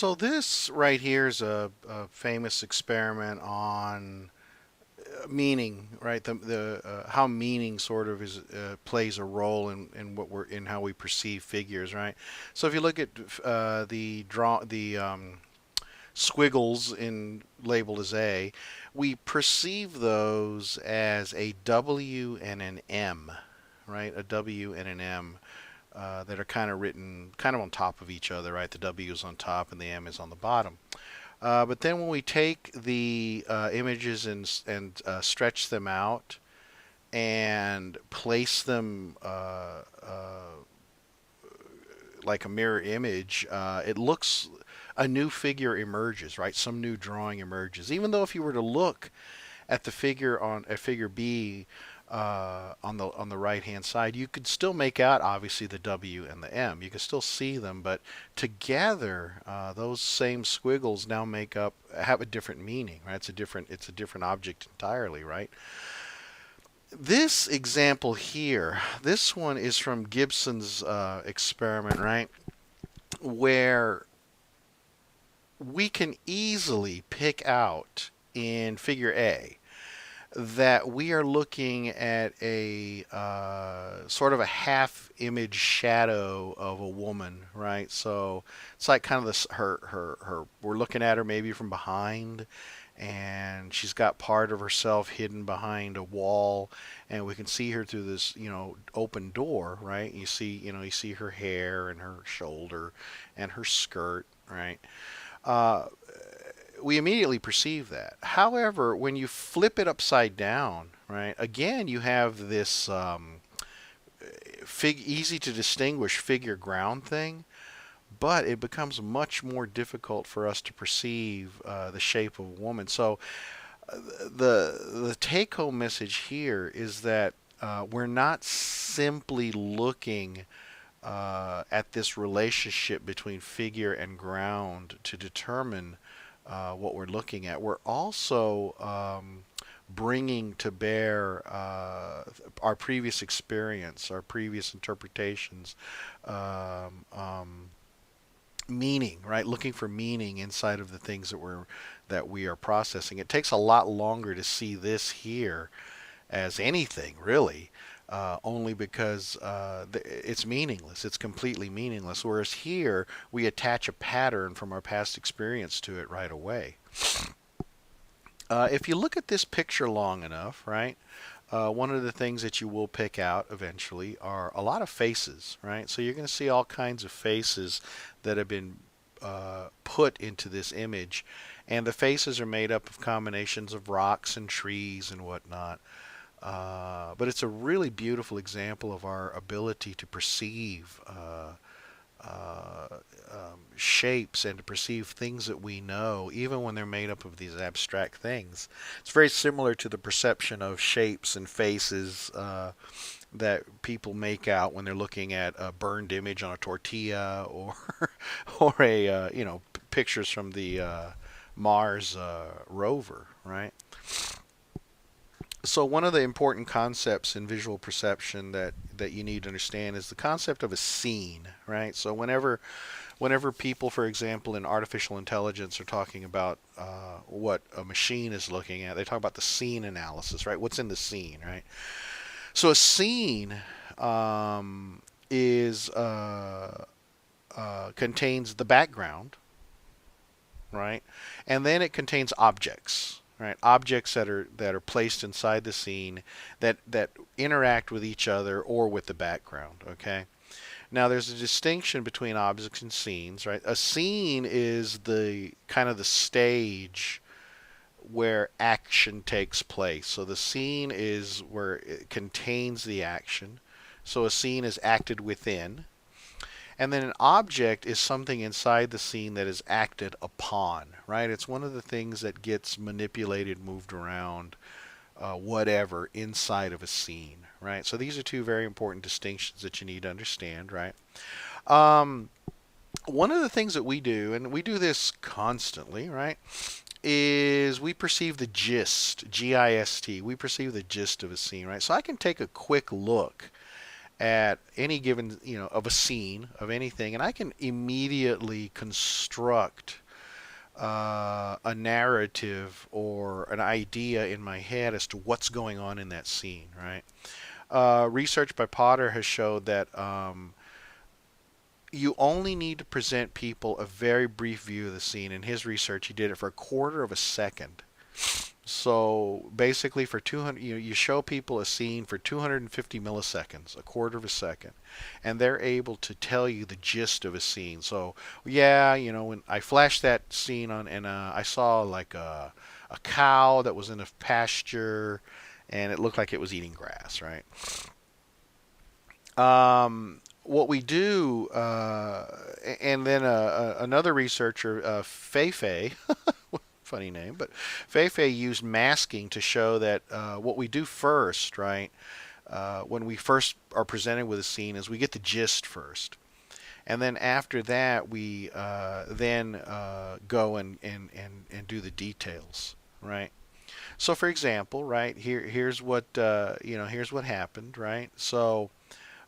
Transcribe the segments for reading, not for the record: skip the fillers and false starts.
So this right here is a famous experiment on meaning, right? The how meaning sort of is plays a role in what we're in how we perceive figures, right? So if you look at the squiggles in labeled as A, we perceive those as a W and an M, right? A W and an M. That are kind of written kind of on top of each other, right? The W is on top and the M is on the bottom. But then when we take the images and stretch them out and place them like a mirror image, it looks a new figure emerges, right? Some new drawing emerges. Even though if you were to look at the figure on at figure B on the right hand side, you could still make out obviously the W and the M. You can still see them, but together those same squiggles now make up have a different meaning, right? It's a different object entirely, right? This example here, this one is from Gibson's experiment, right? Where we can easily pick out in figure A that we are looking at a sort of a half image shadow of a woman, right? So it's like kind of this her we're looking at her maybe from behind, and she's got part of herself hidden behind a wall, and we can see her through this open door, right? You see her hair and her shoulder and her skirt, right? uh, we immediately perceive that. However, when you flip it upside down, right, again you have this easy to distinguish figure ground thing, but it becomes much more difficult for us to perceive the shape of a woman. So the take home message here is that we're not simply looking at this relationship between figure and ground to determine what we're looking at. We're also bringing to bear our previous experience, our previous interpretations, um, um, meaning, right? Looking for meaning inside of the things that we are processing. It takes a lot longer to see this here as anything really, only because it's meaningless. It's completely meaningless. Whereas here, we attach a pattern from our past experience to it right away. If you look at this picture long enough, right, one of the things that you will pick out eventually are a lot of faces, right? So you're going to see all kinds of faces that have been put into this image, and the faces are made up of combinations of rocks and trees and whatnot. But it's a really beautiful example of our ability to perceive uh, shapes and to perceive things that we know, even when they're made up of these abstract things. It's very similar to the perception of shapes and faces that people make out when they're looking at a burned image on a tortilla, or or a pictures from the Mars rover, right? So one of the important concepts in visual perception that you need to understand is the concept of a scene, right? So whenever people, for example, in artificial intelligence are talking about what a machine is looking at, they talk about the scene analysis, right? What's in the scene, right? So a scene is contains the background, right? And then it contains objects, right? Objects that are placed inside the scene that interact with each other or with the background. Okay. Now there's a distinction between objects and scenes, right? A scene is the kind of the stage where action takes place. So the scene is where it contains the action. So a scene is acted within. And then an object is something inside the scene that is acted upon, right? It's one of the things that gets manipulated, moved around, whatever, inside of a scene, right? So these are two very important distinctions that you need to understand, right? Um, One of the things that we do, and we do this constantly, right, is we perceive the gist, Gist. We perceive the gist of a scene, right? So I can take a quick look at any given, of a scene of anything, and I can immediately construct a narrative or an idea in my head as to what's going on in that scene, right? Research by Potter has showed that you only need to present people a very brief view of the scene. In his research, he did it for a quarter of a second. So basically, for 200, you show people a scene for 250 milliseconds, a quarter of a second, and they're able to tell you the gist of a scene. So yeah, when I flashed that scene on, and I saw like a cow that was in a pasture, and it looked like it was eating grass, right? What we do, and then another researcher, Fei, funny name, but Fei used masking to show that what we do first, right, when we first are presented with a scene, is we get the gist first. And then after that, we then go and do the details, right? So, for example, right here's what here's what happened, right? So,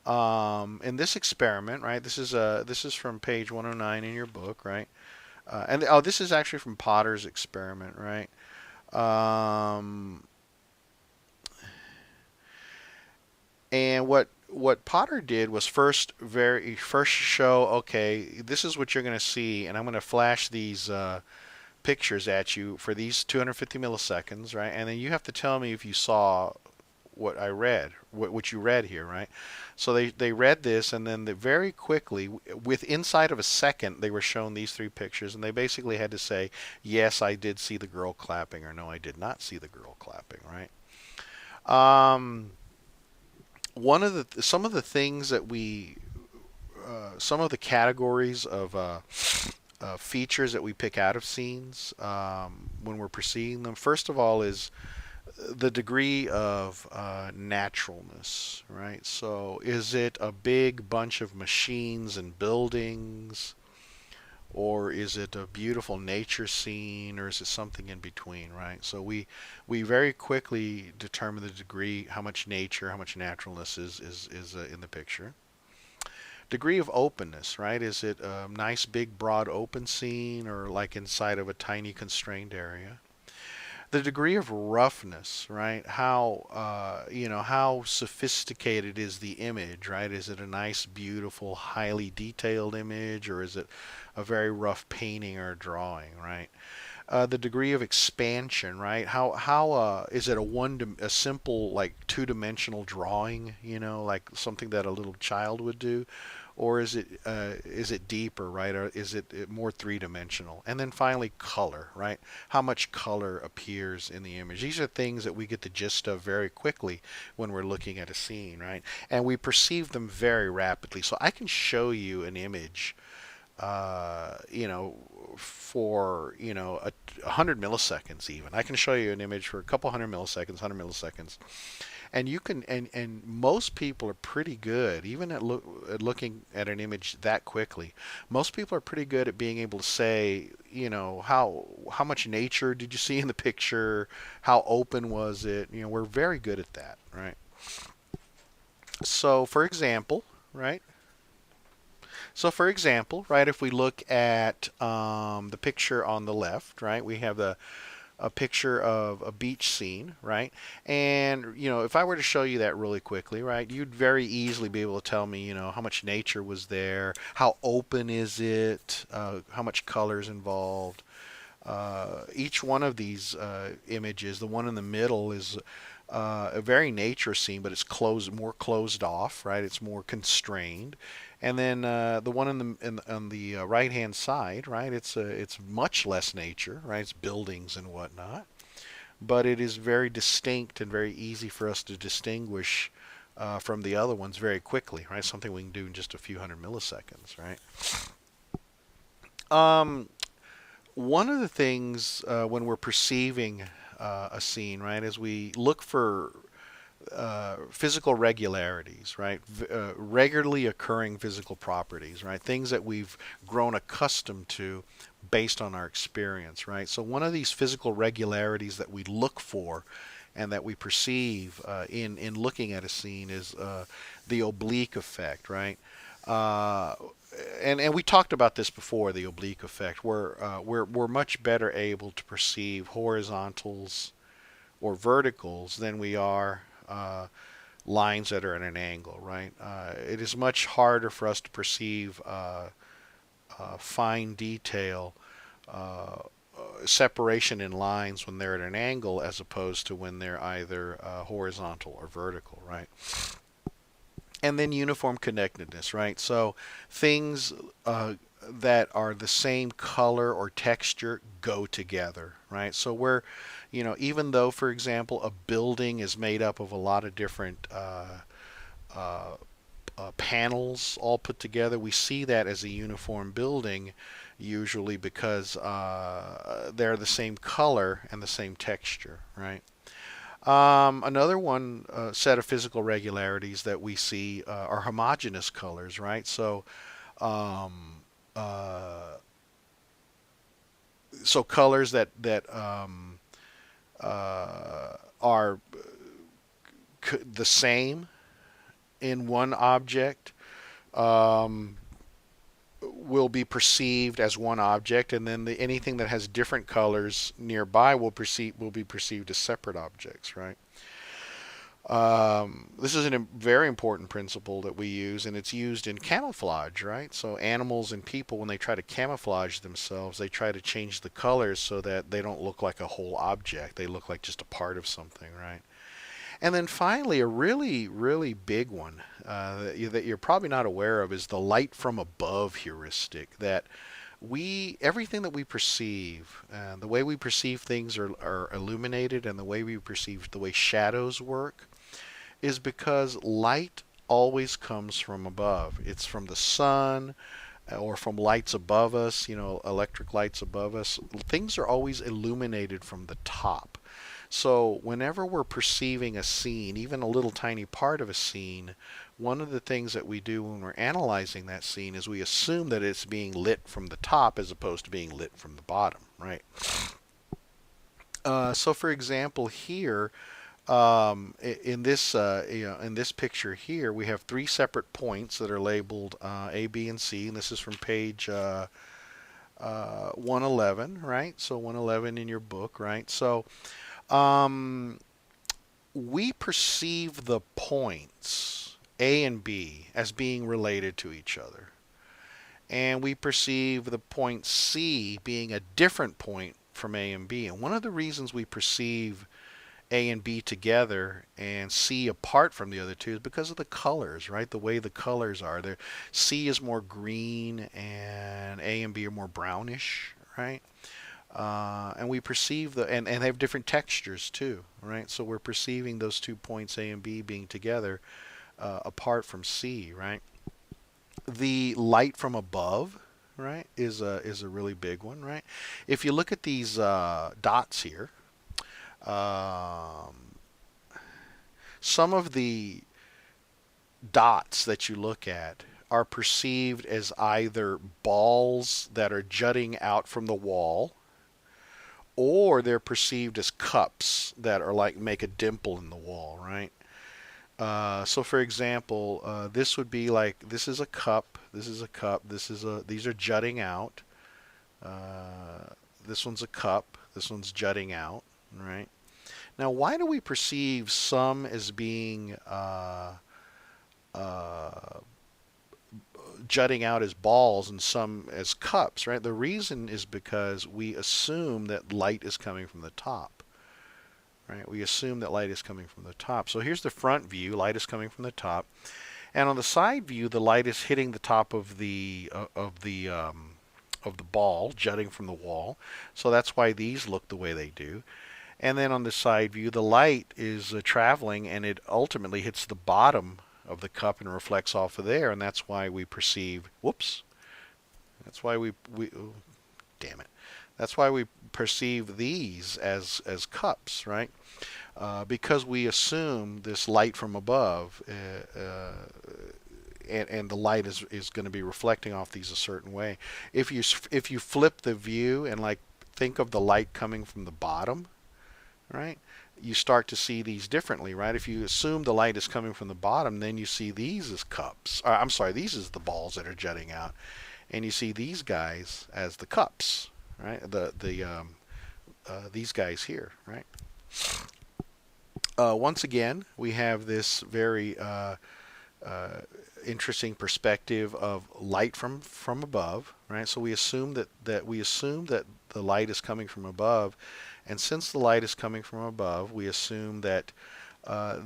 in this experiment, right, this is from page 109 in your book, right? And oh, this is actually from Potter's experiment, right? Um, and what Potter did was first show, okay, this is what you're going to see, and I'm going to flash these pictures at you for these 250 milliseconds, right? And then you have to tell me if you saw what I read, what you read here, right? So they read this, and then very quickly, with inside of a second, they were shown these three pictures, and they basically had to say, yes, I did see the girl clapping, or no, I did not see the girl clapping, right? Um, One of the some of the things that we some of the categories of features that we pick out of scenes when we're perceiving them. First of all, is the degree of naturalness, right? So, is it a big bunch of machines and buildings, or is it a beautiful nature scene, or is it something in between, right? So we very quickly determine the degree, how much nature, how much naturalness is in the picture. Degree of openness, right? Is it a nice, big, broad, open scene, or like inside of a tiny, constrained area? The degree of roughness, right? How how sophisticated is the image, right? Is it a nice, beautiful, highly detailed image, or is it a very rough painting or drawing, right? The degree of expansion, right? How is it a simple like two-dimensional drawing, like something that a little child would do, or is it deeper, right? Or is it more three-dimensional? And then finally, color, right? How much color appears in the image? These are things that we get the gist of very quickly when we're looking at a scene, right? And we perceive them very rapidly. So I can show you an image for 100 milliseconds. Even I can show you an image for a couple hundred milliseconds, and you can and most people are pretty good, even at looking at an image that quickly. Most people are pretty good at being able to say, how much nature did you see in the picture, how open was it. We're very good at that, right? So, for example, right? So, for example, right, if we look at the picture on the left, right, we have a picture of a beach scene, right? And, if I were to show you that really quickly, right, you'd very easily be able to tell me, how much nature was there, how open is it, how much color is involved. Each one of these images, the one in the middle is a very nature scene, but it's more closed off, right? It's more constrained. And then the one on the right hand side, right? It's much less nature, right? It's buildings and whatnot, but it is very distinct and very easy for us to distinguish from the other ones very quickly, right? Something we can do in just a few hundred milliseconds, right? Um, One of the things when we're perceiving a scene, right, is we look for physical regularities, right? Regularly occurring physical properties, right? Things that we've grown accustomed to based on our experience, right? So one of these physical regularities that we look for and that we perceive in looking at a scene is the oblique effect, right? Uh, and we talked about this before, the oblique effect, where we're much better able to perceive horizontals or verticals than we are lines that are at an angle, right? It is much harder for us to perceive fine detail, separation in lines when they're at an angle as opposed to when they're either horizontal or vertical, right? And then uniform connectedness, right? So things that are the same color or texture go together, right? So we're, even though, for example, a building is made up of a lot of different uh, panels all put together, we see that as a uniform building usually because they're the same color and the same texture, right? Another one set of physical regularities that we see are homogeneous colors, right? Um, uh, so colors that are the same in one object um, will be perceived as one object, and then anything that has different colors nearby will be perceived as separate objects, right? This is a very important principle that we use, and it's used in camouflage, right? So animals and people, when they try to camouflage themselves, they try to change the colors so that they don't look like a whole object. They look like just a part of something, right? And then finally, a really, really big one that you're probably not aware of is the light from above heuristic. That everything that we perceive, the way we perceive things are illuminated, and the way shadows work is because light always comes from above. It's from the sun or from lights above us, electric lights above us. Things are always illuminated from the top. So whenever we're perceiving a scene, even a little tiny part of a scene, one of the things that we do when we're analyzing that scene is we assume that it's being lit from the top as opposed to being lit from the bottom, right? So for example, here in this in this picture here, we have three separate points that are labeled A, B, and C, and this is from page 111, right? So 111 in your book, right? So um, we perceive the points A and B as being related to each other, and we perceive the point C being a different point from A and B. And one of the reasons we perceive A and B together and C apart from the other two is because of the colors, right? The way the colors are. C is more green and A and B are more brownish, right? And we perceive and they have different textures too, right? So we're perceiving those 2 points A and B being together apart from C, right? The light from above, right, is a really big one, right? If you look at these dots here, um, some of the dots that you look at are perceived as either balls that are jutting out from the wall, or they're perceived as cups that are like make a dimple in the wall, right? So for example, this would be like this is a cup, this is a cup, these are jutting out. This one's a cup, this one's jutting out, right? Now, why do we perceive some as being uh, jutting out as balls and some as cups, right? The reason is because we assume that light is coming from the top, right? We assume that light is coming from the top. So here's the front view, light is coming from the top, and on the side view, the light is hitting the top of the ball, jutting from the wall. So that's why these look the way they do. And then on the side view, the light is traveling, and it ultimately hits the bottom of the cup and reflects off of there, and that's why we perceive. Whoops. That's why we oh, damn it. That's why we perceive these as cups, right? Because we assume this light from above, and the light is going to be reflecting off these a certain way. If you flip the view and like think of the light coming from the bottom, right? you start to see these differently, right? If you assume the light is coming from the bottom, then you see these as cups. I'm sorry, these as the balls that are jutting out, and you see these guys as the cups, right? These guys here, right? Once again, we have this very uh, interesting perspective of light from above, right? So we assume that the light is coming from above, and since the light is coming from above, we assume that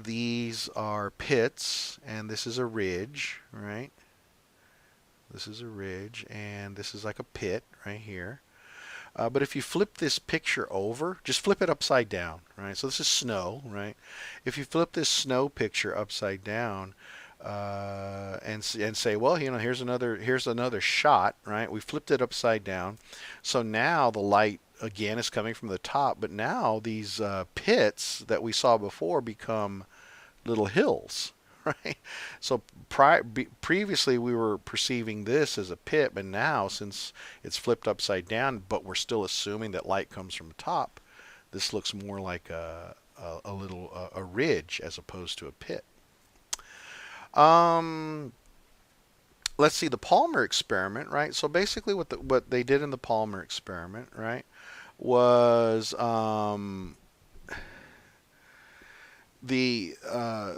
these are pits, and this is a ridge, right? This is a ridge, and this is like a pit right here. But if you flip this picture over, just flip it upside down, right? So this is snow, right? If you flip this snow picture upside down, and say, well, here's another shot, right? We flipped it upside down, so now the light again is coming from the top, but now these pits that we saw before become little hills, right? So previously we were perceiving this as a pit, but now since it's flipped upside down, but we're still assuming that light comes from the top, this looks more like a ridge as opposed to a pit. Um, let's see the Palmer experiment, right? So basically, what they did in the Palmer experiment, right, was the, uh,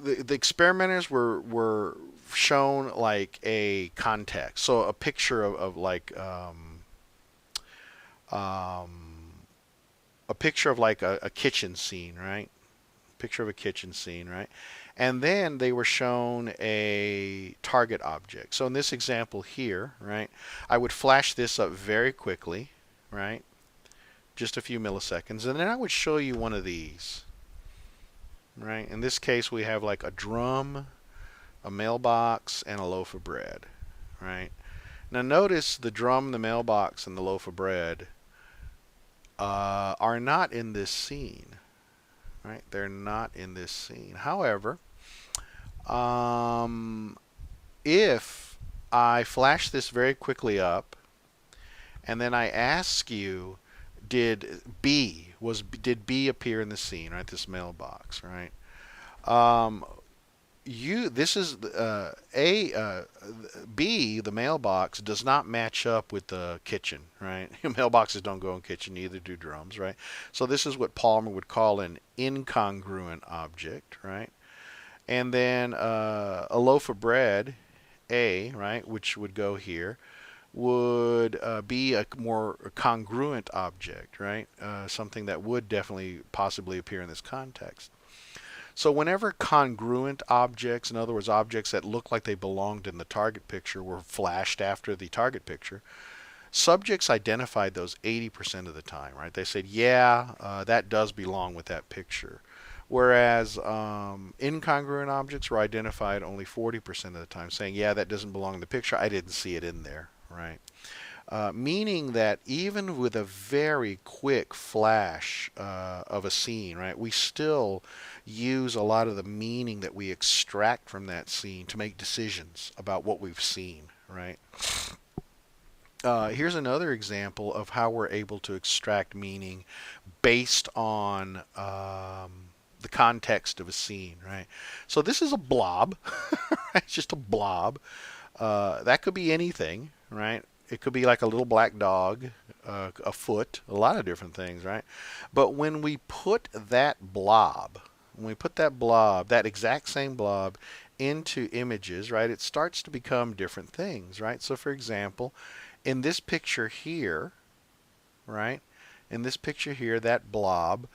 the experimenters were shown like a context, so a picture of like um, a picture of like a kitchen scene, right? Picture of a kitchen scene, right? And then they were shown a target object. So in this example here, right, I would flash this up very quickly, right? Just a few milliseconds, and then I would show you one of these, right? In this case, we have like a drum, a mailbox, and a loaf of bread, right? Now notice the drum, the mailbox, and the loaf of bread are not in this scene, right? They're not in this scene. However, um, if I flash this very quickly up, and then I ask you, did B appear in the scene, right? This mailbox, right? Um, this is B, the mailbox does not match up with the kitchen, right? Mailboxes don't go in kitchen, neither do drums, right? So this is what Palmer would call an incongruent object, right? And then a loaf of bread, A, right, which would go here, would be a more congruent object, right? Something that would definitely possibly appear in this context. So whenever congruent objects, in other words, objects that look like they belonged in the target picture, were flashed after the target picture, subjects identified those 80% of the time, right? They said, yeah, that does belong with that picture. Whereas incongruent objects were identified only 40% of the time, saying, yeah, that doesn't belong in the picture. I didn't see it in there, right? Meaning that even with a very quick flash of a scene, right, we still use a lot of the meaning that we extract from that scene to make decisions about what we've seen, right? Here's another example of how we're able to extract meaning based on the context of a scene, right? So this is a blob, right? It's just a blob. That could be anything, right? It could be like a little black dog, a foot, a lot of different things, right? But when we put that blob, that exact same blob, into images, right, it starts to become different things, right? So for example, in this picture here, right, in this picture here, that blob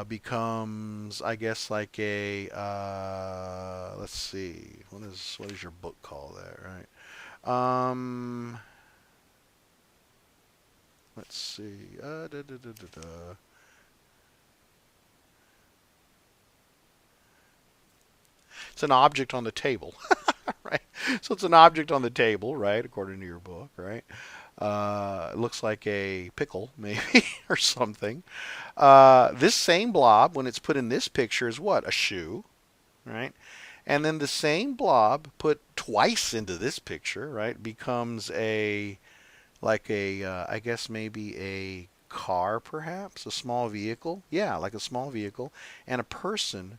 becomes, I guess, like a, let's see, what is your book called there, right? Let's see. It's an object on the table, right? So it's an object on the table, right? According to your book, right? It looks like a pickle, maybe, or something. This same blob, when it's put in this picture, is what? A shoe, right? And then the same blob put twice into this picture, right, becomes a, like a, I guess maybe a car, perhaps, a small vehicle. Yeah, like a small vehicle, and a person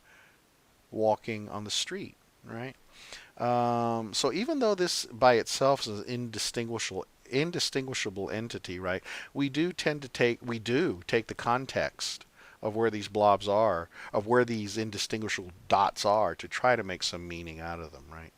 walking on the street, right? So even though this by itself is an indistinguishable entity, right? We do take the context of where these blobs are, of where these indistinguishable dots are, to try to make some meaning out of them, right?